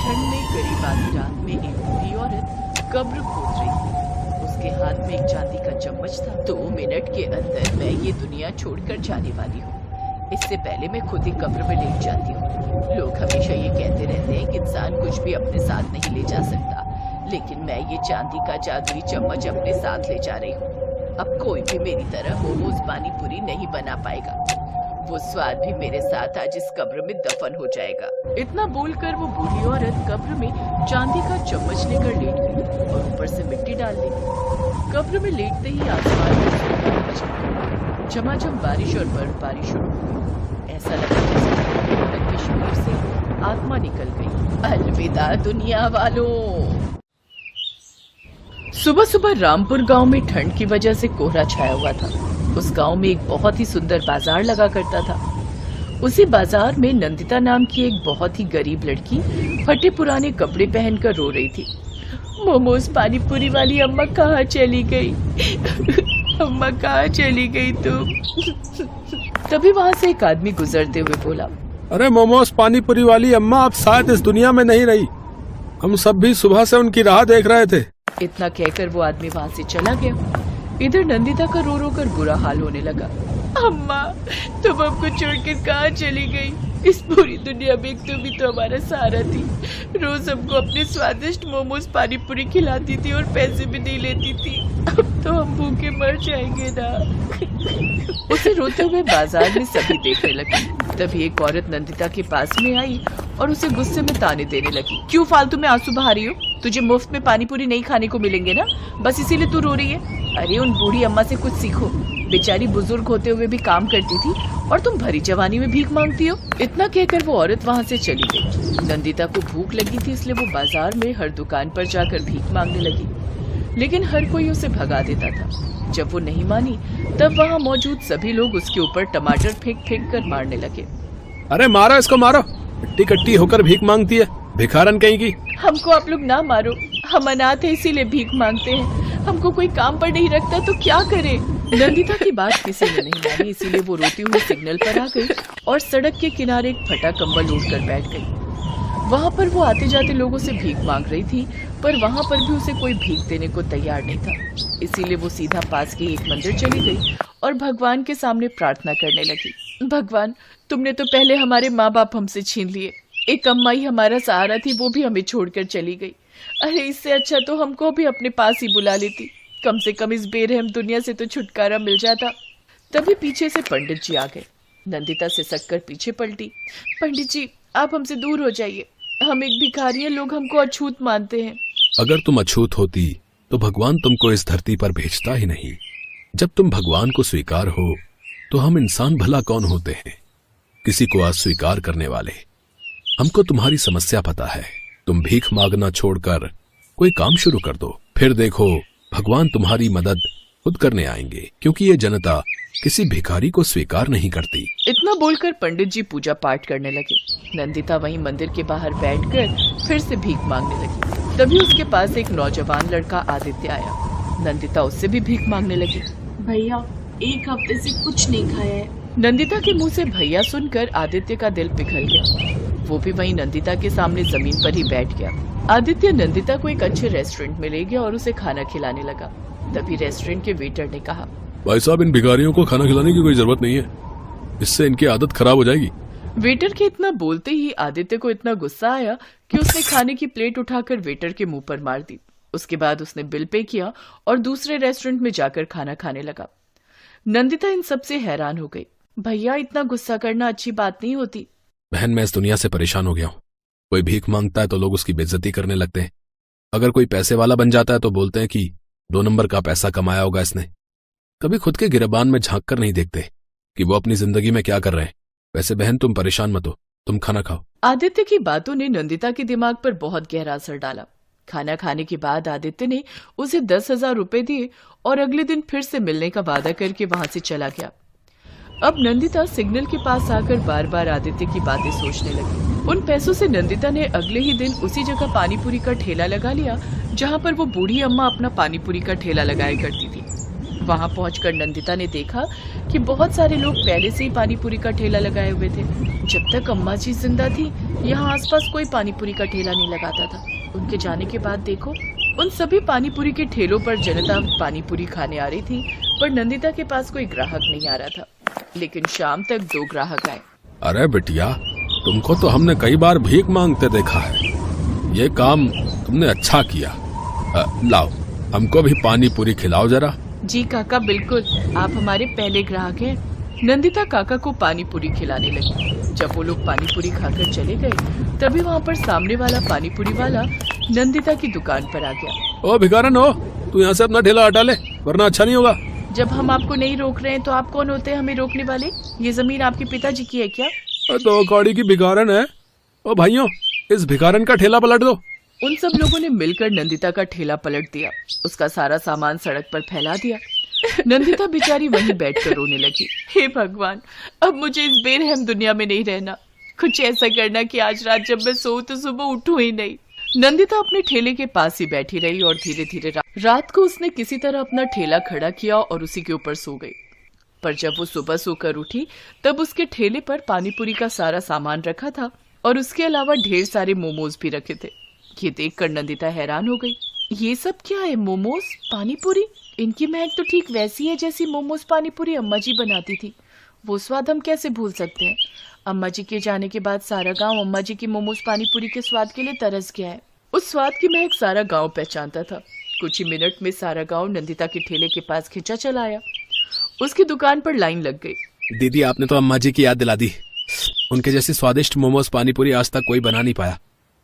ठंड में करीब आधी रात में एक बूढ़ी औरत कब्र खोद रही थी। उसके हाथ में एक चांदी का चम्मच था। 2 मिनट के अंदर मैं ये दुनिया छोड़कर जाने वाली हूँ। इससे पहले मैं खुद ही कब्र में लेट जाती हूँ। लोग हमेशा ये कहते रहते हैं कि इंसान कुछ भी अपने साथ नहीं ले जा सकता, लेकिन मैं ये चांदी का जादुई चम्मच अपने साथ ले जा रही हूँ। अब कोई भी मेरी तरह मोमोज पानी पूरी नहीं बना पाएगा। वो स्वाद भी मेरे साथ आज इस कब्र में दफन हो जाएगा। इतना बोलकर वो बूढ़ी औरत कब्र में चांदी का चम्मच लेकर लेट गई और ऊपर से मिट्टी डाल दी। कब्र में लेटते ही आसमान में झमाझम बारिश और बर्फबारी शुरू हो गई। ऐसा लगा जैसे औरत के शरीर से आत्मा निकल गई। अलविदा दुनिया वालों। सुबह सुबह रामपुर गांव में ठंड की वजह से कोहरा छाया हुआ था। उस गांव में एक बहुत ही सुंदर बाजार लगा करता था। उसी बाजार में नंदिता नाम की एक बहुत ही गरीब लड़की फटे पुराने कपड़े पहनकर रो रही थी। मोमोज पानी पूरी वाली अम्मा कहाँ चली गई? अम्मा कहाँ चली गई तुम? तभी वहाँ से एक आदमी गुजरते हुए बोला, अरे मोमोज पानी पूरी वाली अम्मा अब शायद इस दुनिया में नहीं रही। हम सब भी सुबह से उनकी राह देख रहे थे। इतना कहकर वो आदमी वहाँ से चला गया। इधर नंदिता का रो रो कर बुरा हाल होने लगा। अम्मा तुम हमको छोड़कर कहाँ चली गई? इस पूरी दुनिया में तुम ही तो हमारा सहारा थी। रोज हमको अपने स्वादिष्ट मोमोज पानी पूरी खिलाती थी और पैसे भी नहीं लेती थी। अब तो हम भूखे मर जाएंगे ना। उसे रोते हुए बाजार में सभी देखने लगे। तभी एक औरत नंदिता के पास में आई और उसे गुस्से में ताने देने लगी। क्यों फालतू में आंसू बहा रही हो? तुझे मुफ्त में पानी पूरी नहीं खाने को मिलेंगे ना, बस इसीलिए तू रो रही है। अरे उन बूढ़ी अम्मा से कुछ सीखो। बेचारी बुजुर्ग होते हुए भी काम करती थी और तुम भरी जवानी में भीख मांगती हो। इतना कहकर वो औरत वहाँ से चली गई। नंदिता को भूख लगी थी, इसलिए वो बाजार में हर दुकान पर जाकर भीख मांगने लगी, लेकिन हर कोई उसे भगा देता था। जब वो नहीं मानी तब वहाँ मौजूद सभी लोग उसके ऊपर टमाटर फेंक फेंक कर मारने लगे। अरे मारो इसको, मारो। कट्टी कट्टी होकर भीख मांगती है, भिखारन कहीं की। हमको आप लोग ना मारो, हम अनाथ है इसीलिए भीख मांगते हैं। हमको कोई काम पर नहीं रखता तो क्या करे? नंदिता की बात किसी ने नहीं मानी, इसीलिए वो रोती हुई सिग्नल पर आ गई और सड़क के किनारे एक फटा कंबल ओढ़कर बैठ गई। वहाँ पर वो आते जाते लोगों से भीख मांग रही थी, पर वहाँ पर भी उसे कोई भीख देने को तैयार नहीं था। इसीलिए वो सीधा पास के एक मंदिर चली गई और भगवान के सामने प्रार्थना करने लगी। भगवान, तुमने तो पहले हमारे माँ बाप हमसे छीन लिए। एक अम्मा ही हमारा सहारा थी, वो भी हमें छोड़कर चली गई। अरे इससे अच्छा तो हमको भी अपने पास ही बुला लेती। कम से कम इस बेरहम दुनिया से तो छुटकारा मिल जाता। तभी पीछे से पंडित जी आ गए। नंदिता सिसक कर पीछे पलटी। पंडित जी, आप हमसे दूर हो जाइए। हम एक भिखारी हैं, लोग हमको अछूत मानते हैं। अगर तुम अछूत होती तो भगवान तुमको इस धरती पर भेजता ही नहीं। जब तुम भगवान को स्वीकार हो तो हम इंसान भला कौन होते हैं, किसी को अस्वीकार करने वाले। हमको तुम्हारी समस्या पता है। तुम भीख मांगना छोड़कर कोई काम शुरू कर दो, फिर देखो भगवान तुम्हारी मदद खुद करने आएंगे, क्योंकि ये जनता किसी भिखारी को स्वीकार नहीं करती। इतना बोलकर पंडित जी पूजा पाठ करने लगे। नंदिता वहीं मंदिर के बाहर बैठकर फिर से भीख मांगने लगी। तभी उसके पास एक नौजवान लड़का आदित्य आया। नंदिता उससे भी भीख मांगने लगी। भैया, एक हफ्ते से कुछ नहीं खाया है। नंदिता के मुंह से भैया सुनकर आदित्य का दिल पिघल गया। वो भी वहीं नंदिता के सामने जमीन पर ही बैठ गया। आदित्य नंदिता को एक अच्छे रेस्टोरेंट में ले गया और उसे खाना खिलाने लगा। तभी रेस्टोरेंट के वेटर ने कहा, भाई साहब, इन भिखारियों को खाना खिलाने की कोई जरूरत नहीं है, इससे इनकी आदत खराब हो जाएगी। वेटर के इतना बोलते ही आदित्य को इतना गुस्सा आया कि उसने खाने की प्लेट उठाकर वेटर के मुंह पर मार दी। उसके बाद उसने बिल पे किया और दूसरे रेस्टोरेंट में जाकर खाना खाने लगा। नंदिता इन सब से हैरान हो गई। भैया, इतना गुस्सा करना अच्छी बात नहीं होती। बहन, मैं इस दुनिया से परेशान हो गया हूँ। कोई भीख मांगता है तो लोग उसकी बेइज्जती करने लगते हैं। अगर कोई पैसे वाला बन जाता है तो बोलते हैं कि 2 नंबर का पैसा कमाया होगा इसने। कभी खुद के गिरबान में झांक कर नहीं देखते कि वो अपनी जिंदगी में क्या कर रहे हैं। वैसे बहन, तुम परेशान मत हो, तुम खाना खाओ। आदित्य की बातों ने नंदिता के दिमाग पर बहुत गहरा असर डाला। खाना खाने के बाद आदित्य ने उसे 10,000 रुपए दिए और अगले दिन फिर से मिलने का वादा करके वहां से चला गया। अब नंदिता सिग्नल के पास आकर बार बार आदित्य की बातें सोचने लगी। उन पैसों से नंदिता ने अगले ही दिन उसी जगह पानीपुरी का ठेला लगा लिया जहां पर वो बूढ़ी अम्मा अपना पानीपुरी का ठेला लगाया करती थी। वहां पहुंचकर नंदिता ने देखा कि बहुत सारे लोग पहले से ही पानी पूरी का ठेला लगाए हुए थे। जब तक अम्मा जी जिंदा थी यहाँ आसपास कोई पानी पूरी का ठेला नहीं लगाता था। उनके जाने के बाद देखो, उन सभी पानी पूरी के ठेलों पर जनता पानी पूरी खाने आ रही थी, पर नंदिता के पास कोई ग्राहक नहीं आ रहा था। लेकिन शाम तक 2 ग्राहक आए। अरे बिटिया, तुमको तो हमने कई बार भीख मांगते देखा है, ये काम तुमने अच्छा किया। लाओ, हमको भी पानी पूरी खिलाओ जरा। जी काका, बिल्कुल, आप हमारे पहले ग्राहक हैं। नंदिता काका को पानी पूरी खिलाने लगी। जब वो लोग पानी पूरी खाकर चले गए, तभी वहाँ पर सामने वाला पानी पूरी वाला नंदिता की दुकान पर आ गया। ओ भिखारन हो, तू यहाँ से अपना ठेला हटा ले, वरना अच्छा नहीं होगा। जब हम आपको नहीं रोक रहे हैं तो आप कौन होते हैं हमें रोकने वाले? ये जमीन आपके पिताजी की है क्या? दो कौड़ी की भिखारन है। ओ भाइयों, इस भिखारन का ठेला पलट दो। उन सब लोगों ने मिलकर नंदिता का ठेला पलट दिया, उसका सारा सामान सड़क पर फैला दिया। नंदिता बेचारी वहीं बैठकर रोने लगी। हे भगवान, अब मुझे इस बेरहम दुनिया में नहीं रहना। कुछ ऐसा करना कि आज रात जब मैं सोऊं तो सुबह उठूं ही नहीं। नंदिता अपने ठेले के पास ही बैठी रही और धीरे धीरे रात को उसने किसी तरह अपना ठेला खड़ा किया और उसी के ऊपर सो गई। पर जब वो सुबह सोकर उठी, तब उसके ठेले पर पानीपुरी का सारा सामान रखा था और उसके अलावा ढेर सारे मोमोज भी रखे थे। ये देखकर नंदिता हैरान हो गई। ये सब क्या है? मोमोज, पानीपुरी? इनकी महक तो ठीक वैसी है जैसी मोमोज पानीपुरी अम्मा जी बनाती थी। वो स्वाद हम कैसे भूल सकते हैं? अम्मा जी के जाने के बाद सारा गांव अम्मा जी की मोमोज पानीपुरी के स्वाद के लिए तरस गया है। उस स्वाद की महक सारा गांव पहचानता था। कुछ ही मिनट में सारा गांव नंदिता के ठेले के पास खिंचा चला आया। उसकी दुकान पर लाइन लग गई। दीदी, आपने तो अम्मा जी की याद दिला दी। उनके जैसी स्वादिष्ट मोमोज पानीपुरी आज तक कोई बना नहीं पाया।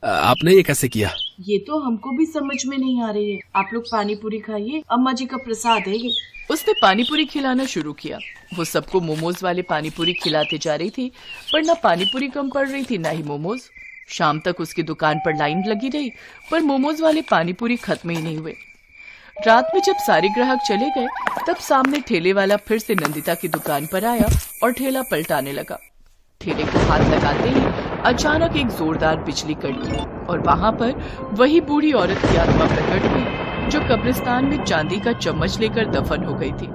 आपने ये कैसे किया? ये तो हमको भी समझ में नहीं आ रही है। आप लोग पानी पूरी खाइए, अम्मा जी का प्रसाद है ये। उसने पानीपुरी खिलाना शुरू किया। वो सबको मोमोज वाले पानीपुरी खिलाते जा रही थी, पर ना पानीपुरी कम पड़ रही थी ना ही मोमोज। शाम तक उसकी दुकान पर लाइन लगी रही, पर मोमोज वाले पानीपुरी खत्म ही नहीं हुए। रात में जब सारे ग्राहक चले गए, तब सामने ठेले वाला फिर से नंदिता की दुकान पर आया और ठेला पलटाने लगा। ठेले को हाथ लगाते ही अचानक एक जोरदार बिजली कड़की और वहां पर वही बूढ़ी औरत की आत्मा प्रकट हुई जो कब्रिस्तान में चांदी का चम्मच लेकर दफन हो गई थी।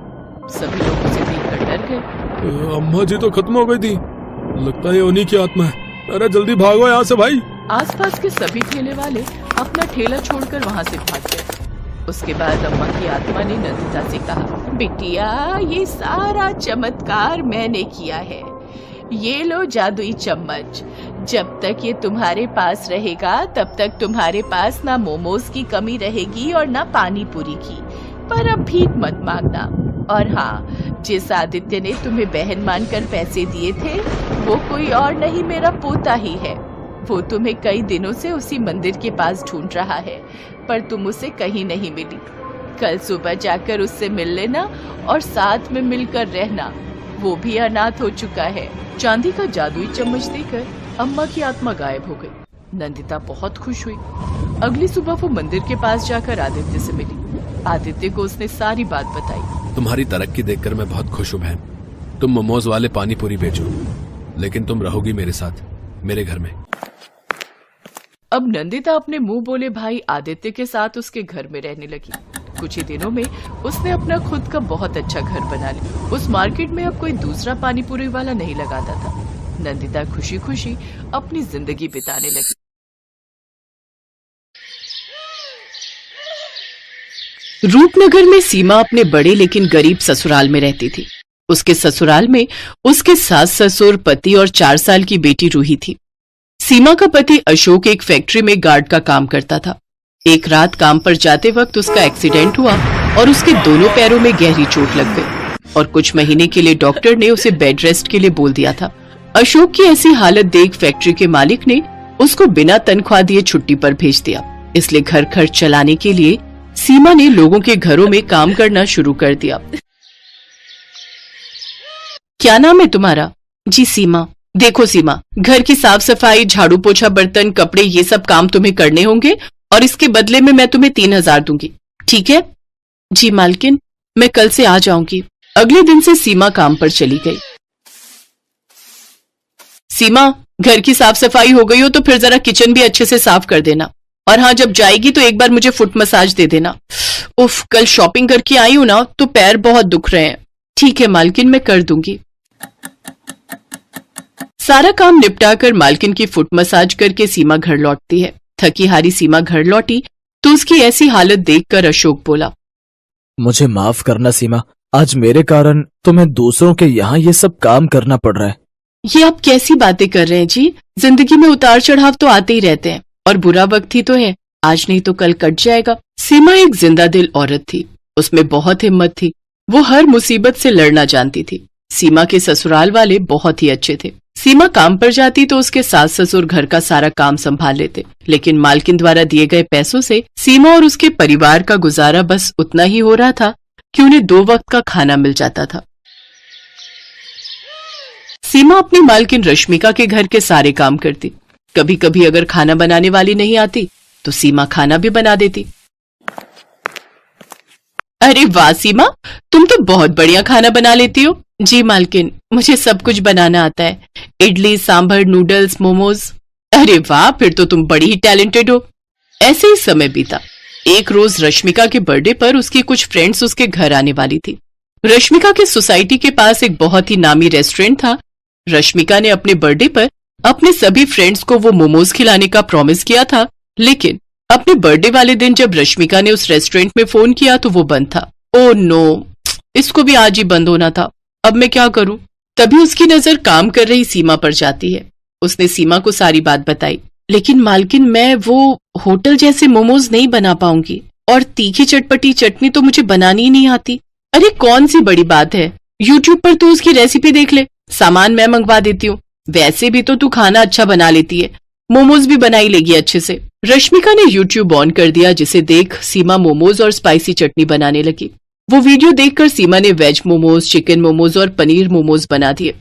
सभी लोग उसे देखकर डर गए। अम्मा जी तो खत्म हो गई थी, लगता है उन्हीं की आत्मा है। अरे जल्दी भागो यहाँ से भाई। आसपास के सभी ठेले वाले अपना ठेला छोड़कर वहां से भाग गए। उसके बाद अम्मा की आत्मा ने नंदिता से कहा, बिटिया, ये सारा चमत्कार मैंने किया है। ये लो जादुई चम्मच। जब तक ये तुम्हारे पास रहेगा तब तक तुम्हारे पास ना मोमोज की कमी रहेगी और ना पानी पूरी की। पर अब भीख मत मांगना। और हाँ, जिस आदित्य ने तुम्हें बहन मानकर पैसे दिए थे, वो कोई और नहीं, मेरा पोता ही है। वो तुम्हें कई दिनों से उसी मंदिर के पास ढूंढ रहा है, पर तुम उसे कहीं नहीं मिली। कल सुबह जाकर उससे मिल लेना और साथ में मिलकर रहना। वो भी अनाथ हो चुका है। चांदी का जादुई चम्मच देकर अम्मा की आत्मा गायब हो गई। नंदिता बहुत खुश हुई। अगली सुबह वो मंदिर के पास जाकर आदित्य से मिली। आदित्य को उसने सारी बात बताई। तुम्हारी तरक्की देखकर मैं बहुत खुश हूँ बहन। तुम मोमोज वाले पानी पूरी बेचो, लेकिन तुम रहोगी मेरे साथ, मेरे घर में। अब नंदिता अपने मुंह बोले भाई आदित्य के साथ उसके घर में रहने लगी। कुछ ही दिनों में उसने अपना खुद का बहुत अच्छा घर बना लिया। उस मार्केट में अब कोई दूसरा पानीपुरी वाला नहीं लगाता था। नंदिता खुशी खुशी अपनी जिंदगी बिताने लगी। रूपनगर में सीमा अपने बड़े लेकिन गरीब ससुराल में रहती थी। उसके ससुराल में उसके सास ससुर, पति और 4 साल की बेटी रूही थी। सीमा का पति अशोक एक फैक्ट्री में गार्ड का काम करता था। एक रात काम पर जाते वक्त उसका एक्सीडेंट हुआ और उसके दोनों पैरों में गहरी चोट लग गई और कुछ महीने के लिए डॉक्टर ने उसे बेड रेस्ट के लिए बोल दिया था। अशोक की ऐसी हालत देख फैक्ट्री के मालिक ने उसको बिना तनख्वाह दिए छुट्टी पर भेज दिया। इसलिए घर खर्च चलाने के लिए सीमा ने लोगों के घरों में काम करना शुरू कर दिया। क्या नाम है तुम्हारा? जी सीमा। देखो सीमा, घर की साफ सफाई, झाड़ू पोछा, बर्तन, कपड़े, ये सब काम तुम्हें करने होंगे और इसके बदले में मैं तुम्हें 3000 दूंगी, ठीक है? जी मालकिन, मैं कल से आ जाऊंगी। अगले दिन से सीमा काम पर चली गई। सीमा, घर की साफ सफाई हो गई हो तो फिर जरा किचन भी अच्छे से साफ कर देना और हाँ, जब जाएगी तो एक बार मुझे फुट मसाज दे देना। उफ, कल शॉपिंग करके आई हूं ना तो पैर बहुत दुख रहे हैं। ठीक है मालकिन, मैं कर दूंगी। सारा काम निपटाकर मालकिन की फुट मसाज करके सीमा घर लौटती है। थकी हारी सीमा घर लौटी तो उसकी ऐसी हालत देखकर अशोक बोला, मुझे माफ करना सीमा, आज मेरे कारण तुम्हें दूसरों के यहाँ ये सब काम करना पड़ रहा है। ये आप कैसी बातें कर रहे हैं जी? जिंदगी में उतार चढ़ाव तो आते ही रहते हैं और बुरा वक्त ही तो है, आज नहीं तो कल कट जाएगा। सीमा एक जिंदा दिल औरत थी, उसमें बहुत हिम्मत थी। वो हर मुसीबत से लड़ना जानती थी। सीमा के ससुराल वाले बहुत ही अच्छे थे। सीमा काम पर जाती तो उसके सास ससुर घर का सारा काम संभाल लेते, लेकिन मालकिन द्वारा दिए गए पैसों से सीमा और उसके परिवार का गुजारा बस उतना ही हो रहा था कि उन्हें 2 वक्त का खाना मिल जाता था। सीमा अपनी मालकिन रश्मिका के घर के सारे काम करती। कभी कभी अगर खाना बनाने वाली नहीं आती तो सीमा खाना भी बना देती। अरे वाह सीमा, तुम तो बहुत बढ़िया खाना बना लेती हो। जी मालकिन, मुझे सब कुछ बनाना आता है, इडली, सांभर, नूडल्स, मोमोज। अरे वाह, फिर तो तुम बड़ी ही टैलेंटेड हो। ऐसे ही समय बीता। एक रोज रश्मिका के बर्थडे पर उसकी कुछ फ्रेंड्स उसके घर आने वाली थी। रश्मिका के सोसाइटी के पास एक बहुत ही नामी रेस्टोरेंट था। रश्मिका ने अपने बर्थडे पर अपने सभी फ्रेंड्स को वो मोमोज खिलाने का प्रॉमिस किया था, लेकिन अपने बर्थडे वाले दिन जब रश्मिका ने उस रेस्टोरेंट में फोन किया तो वो बंद था। ओह नो, इसको भी आज ही बंद होना था। अब मैं क्या करूं? तभी उसकी नजर काम कर रही सीमा पर जाती है। उसने सीमा को सारी बात बताई। लेकिन मालकिन, मैं वो होटल जैसे मोमोज नहीं बना पाऊंगी और तीखी चटपटी चटनी तो मुझे बनानी ही नहीं आती। अरे कौन सी बड़ी बात है, यूट्यूब पर तू उसकी रेसिपी देख ले, सामान मैं मंगवा देती हूँ। वैसे भी तो तू खाना अच्छा बना लेती है, मोमोज भी बनाई लेगी अच्छे से। रश्मिका ने यूट्यूब ऑन कर दिया, जिसे देख सीमा मोमोज और स्पाइसी चटनी बनाने लगी। वो वीडियो देखकर सीमा ने वेज मोमोज, चिकन मोमोज और पनीर मोमोज बना दिए।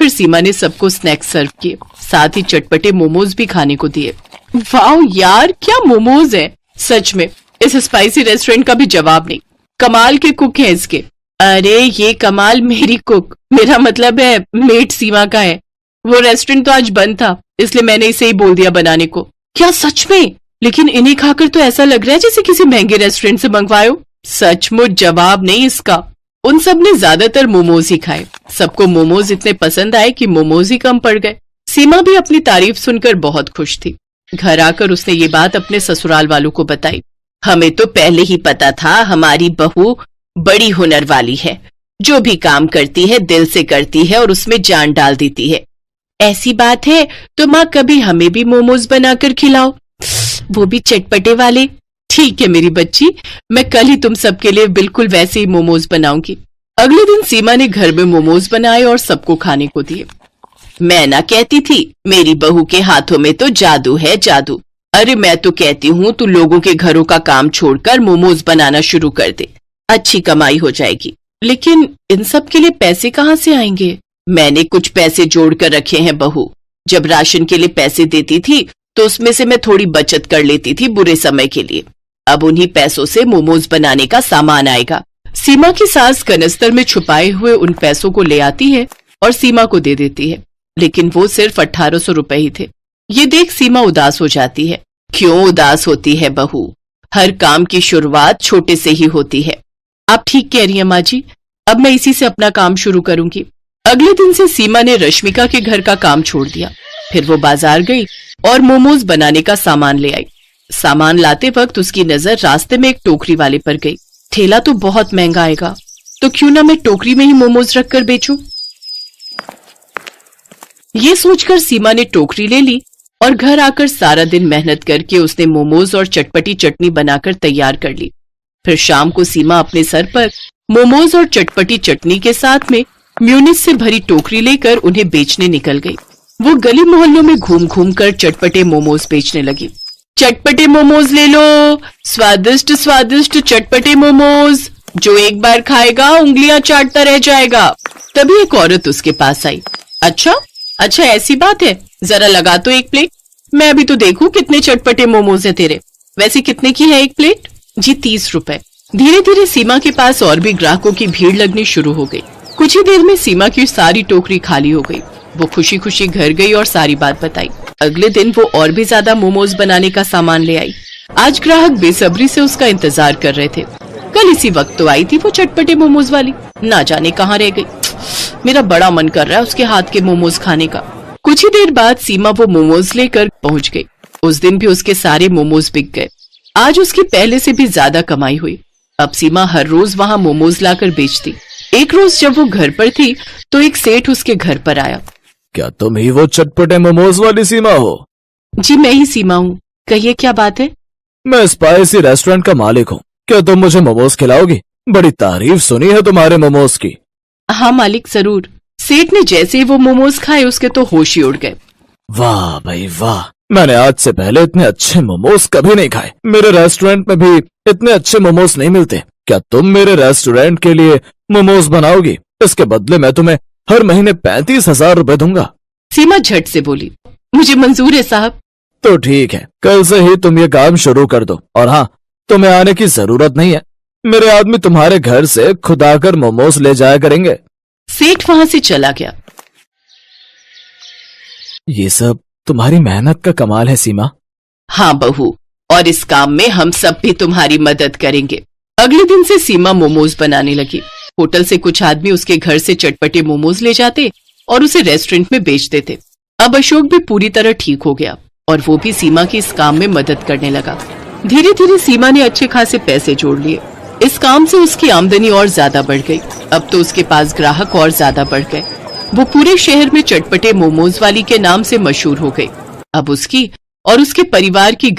फिर सीमा ने सबको स्नैक्स सर्व किए, साथ ही चटपटे मोमोज भी खाने को दिए। वाह यार, क्या मोमोज है! सच में इस स्पाइसी रेस्टोरेंट का भी जवाब नहीं। कमाल के कुक हैं इसके। अरे ये कमाल मेरी कुक, मेरा मतलब है मेट सीमा का है। वो रेस्टोरेंट तो आज बंद था, इसलिए मैंने इसे ही बोल दिया बनाने को। क्या सच में? लेकिन इन्हें खाकर तो ऐसा लग रहा है जैसे किसी महंगे रेस्टोरेंट से मंगवायो। सचमुच जवाब नहीं इसका। उन सब ने ज्यादातर मोमोज ही खाए। सबको मोमोज इतने पसंद आए कि मोमोज ही कम पड़ गए। सीमा भी अपनी तारीफ सुनकर बहुत खुश थी। घर आकर उसने ये बात अपने ससुराल वालों को बताई। हमें तो पहले ही पता था हमारी बहू बड़ी हुनर वाली है, जो भी काम करती है दिल से करती है और उसमें जान डाल देती है। ऐसी बात है तो माँ कभी हमें भी मोमोज बनाकर खिलाओ, वो भी चटपटे वाले। ठीक है मेरी बच्ची, मैं कल ही तुम सबके लिए बिल्कुल वैसे ही मोमोज बनाऊंगी। अगले दिन सीमा ने घर में मोमोज बनाए और सबको खाने को दिए। मैं ना कहती थी मेरी बहू के हाथों में तो जादू है, जादू। अरे मैं तो कहती हूँ तू लोगों के घरों का काम छोड़कर मोमोज बनाना शुरू कर दे, अच्छी कमाई हो जाएगी। लेकिन इन सब के लिए पैसे कहाँ से आएंगे? मैंने कुछ पैसे जोड़ कर रखे हैं बहू। जब राशन के लिए पैसे देती थी तो उसमें से मैं थोड़ी बचत कर लेती थी बुरे समय के लिए। अब उन्हीं पैसों से मोमोज बनाने का सामान आएगा। सीमा की सास कनस्तर में छुपाए हुए उन पैसों को ले आती है और सीमा को दे देती है, लेकिन वो सिर्फ 1800 रुपए ही थे। ये देख सीमा उदास हो जाती है। क्यों उदास होती है बहू? हर काम की शुरुआत छोटे से ही होती है। आप ठीक कह रही हैं माँ जी, अब मैं इसी से अपना काम शुरू करूंगी। अगले दिन से सीमा ने रश्मिका के घर का काम छोड़ दिया। फिर वो बाजार गई और मोमोज बनाने का सामान ले आई। सामान लाते वक्त उसकी नजर रास्ते में एक टोकरी वाले पर गई। ठेला तो बहुत महंगा आएगा, तो क्यों ना मैं टोकरी में ही मोमोज रखकर बेचूं। ये सोचकर सीमा ने टोकरी ले ली और घर आकर सारा दिन मेहनत करके उसने मोमोज और चटपटी चटनी बनाकर तैयार कर ली। फिर शाम को सीमा अपने सर पर मोमोज और चटपटी चटनी के साथ में म्यूनिस से भरी टोकरी लेकर उन्हें बेचने निकल गई। वो गली मोहल्लों में घूम घूम कर चटपटे मोमोज बेचने लगी। चटपटे मोमोज ले लो, स्वादिष्ट स्वादिष्ट चटपटे मोमोज, जो एक बार खाएगा उंगलियां चाटता रह जाएगा। तभी एक औरत उसके पास आई। अच्छा अच्छा, ऐसी बात है, जरा लगा तो एक प्लेट, मैं अभी तो देखूं कितने चटपटे मोमोज हैं तेरे। वैसे कितने की है एक प्लेट? जी 30 रुपए। धीरे धीरे सीमा के पास और भी ग्राहकों की भीड़ लगनी शुरू हो गई। कुछ ही देर में सीमा की सारी टोकरी खाली हो गई। वो खुशी खुशी घर गई और सारी बात बताई। अगले दिन वो और भी ज्यादा मोमोज बनाने का सामान ले आई। आज ग्राहक बेसब्री से उसका इंतजार कर रहे थे। कल इसी वक्त तो आई थी वो चटपटे मोमोज वाली, ना जाने कहाँ रह गई। मेरा बड़ा मन कर रहा है उसके हाथ के मोमोज खाने का। कुछ ही देर बाद सीमा वो मोमोज लेकर पहुंच गई। उस दिन भी उसके सारे मोमोज बिक गए। आज उसकी पहले से भी ज्यादा कमाई हुई। अब सीमा हर रोज वहाँ मोमोज लाकर बेचती। एक रोज जब वो घर पर थी तो एक सेठ उसके घर पर आया। क्या तुम ही वो चटपटे मोमोज वाली सीमा हो? जी मैं ही सीमा हूँ, कहिए क्या बात है? मैं स्पाइसी रेस्टोरेंट का मालिक हूँ। क्या तुम मुझे मोमोज खिलाओगी? बड़ी तारीफ सुनी है तुम्हारे मोमोज की। हाँ मालिक जरूर। सेठ ने जैसे ही वो मोमोज खाए उसके तो होश ही उड़ गए। वाह भाई वाह, मैंने आज से पहले इतने अच्छे मोमोज कभी नहीं खाए। मेरे रेस्टोरेंट में भी इतने अच्छे मोमोज नहीं मिलते। क्या तुम मेरे रेस्टोरेंट के लिए मोमोज बनाओगी? इसके बदले मैं तुम्हें हर महीने 35,000 रुपए दूंगा। सीमा झट से बोली, मुझे मंजूर है साहब। तो ठीक है, कल से ही तुम ये काम शुरू कर दो। और हाँ, तुम्हें आने की जरूरत नहीं है। मेरे आदमी तुम्हारे घर से खुद आकर मोमोज ले जाया करेंगे। सेठ वहाँ से चला गया। ये सब तुम्हारी मेहनत का कमाल है सीमा। हाँ बहू, और इस काम में हम सब भी तुम्हारी मदद करेंगे। अगले दिन से सीमा मोमोज बनाने लगी। होटल से कुछ आदमी उसके घर से चटपटे मोमोज ले जाते और उसे रेस्टोरेंट में बेच देते। अब अशोक भी पूरी तरह ठीक हो गया और वो भी सीमा की इस काम में मदद करने लगा। धीरे धीरे सीमा ने अच्छे खासे पैसे जोड़ लिए। इस काम से उसकी आमदनी और ज्यादा बढ़ गई। अब तो उसके पास ग्राहक और ज्यादा बढ़ गए। वो पूरे शहर में चटपटे मोमोज वाली के नाम से मशहूर हो गई। अब उसकी और उसके परिवार की